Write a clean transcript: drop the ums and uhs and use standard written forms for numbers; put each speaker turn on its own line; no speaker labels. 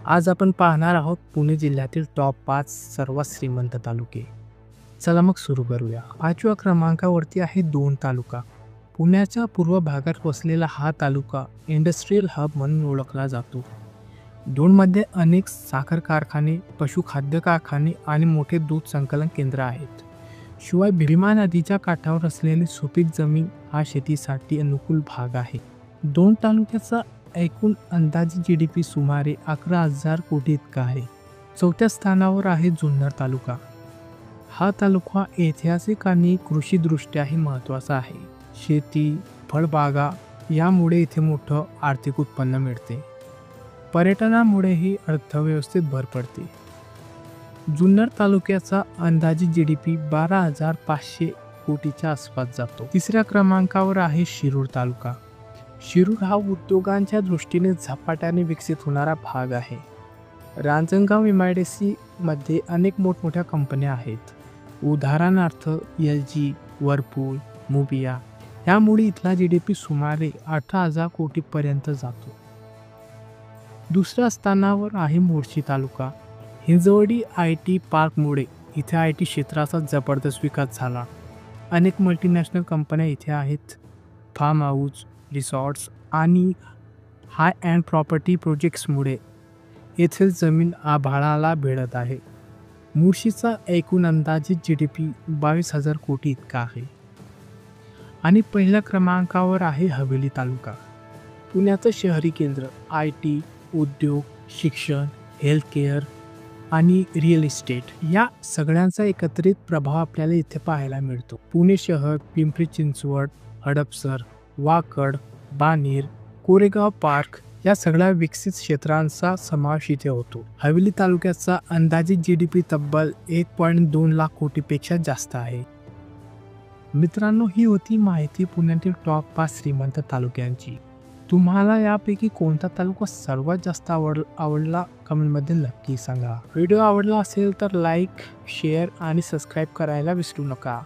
आज आपण पाहणार आहोत पुणे जिल्ह्यातील टॉप 5 सर्वात श्रीमंत तालुके. चला मग सुरू करूया. 5व्या क्रमांकावरती आहे दोन तालुका. पुण्याच्या पूर्व भागात वसलेला हा तालुका इंडस्ट्रीयल हब म्हणून ओळखला जातो. दोनमध्ये अनेक साखर कारखाने, पशुखाद्य कारखाने आणि मोठे दूध संकलन केंद्र आहेत. शिवाय भीमा नदीच्या काठावर असलेली सुपीक जमीन हा शेतीसाठी अनुकूल भाग आहे. दोन तालुक्याचा एकूण अंदाजे GDP सुमारे 11,000 कोटी इतका आहे. 4थ्या स्थानावर आहे जुन्नर तालुका. हा तालुका ऐतिहासिक आणि कृषीदृष्ट्याही महत्त्वाचा आहे. शेती, फळबागा यामुळे इथे मोठं आर्थिक उत्पन्न मिळते. पर्यटनामुळेही अर्थव्यवस्थेत भर पडते. जुन्नर तालुक्याचा अंदाजे GDP 12,500 कोटीच्या आसपास जातो. 3ऱ्या क्रमांकावर आहे शिरूर तालुका. शिरूर हा उद्योगांच्या दृष्टीने झपाट्याने विकसित होणारा भाग आहे. रांजणगाव MIDC मध्ये अनेक मोठमोठ्या कंपन्या आहेत. उदाहरणार्थ LG, वर्लपूल, मुबिया. यामुळे इथला GDP सुमारे 18,000 कोटीपर्यंत जातो. दुसऱ्या स्थानावर आहे मोर्शी तालुका. हिंजवडी IT पार्कमुळे इथे IT क्षेत्राचा जबरदस्त विकास झाला. अनेक मल्टीनॅशनल कंपन्या इथे आहेत. फार्म हाऊस, रिसॉर्ट्स आणि हाय अँड प्रॉपर्टी प्रोजेक्ट्समुळे येथील जमीन आभाळाला भिडत आहे. मुळशीचा एकूण अंदाजित GDP 22,000 कोटी इतका आहे. आणि पहिल्या क्रमांकावर आहे हवेली तालुका. पुण्याचं शहरी केंद्र IT, उद्योग, शिक्षण, हेल्थकेअर आणि रिअल इस्टेट या सगळ्यांचा एकत्रित प्रभाव आपल्याला इथे पाहायला मिळतो. पुणे शहर, पिंपरी चिंचवड, हडपसर, वाकड, बाणेर, कोरेगाव पार्क या सगळ्या विकसित क्षेत्रांचा समावेश इथे होतो. हवेली तालुक्याचा अंदाजित GDP तब्बल 1.2 लाख कोटीपेक्षा जास्त आहे. मित्रांनो, ही होती माहिती पुण्यातील टॉप 5 श्रीमंत तालुक्यांची. तुम्हाला यापैकी कोणता तालुका सर्वात जास्त आवडला कमेंटमध्ये नक्की सांगा. व्हिडिओ आवडला असेल तर लाईक, शेअर आणि सबस्क्राईब करायला विसरू नका.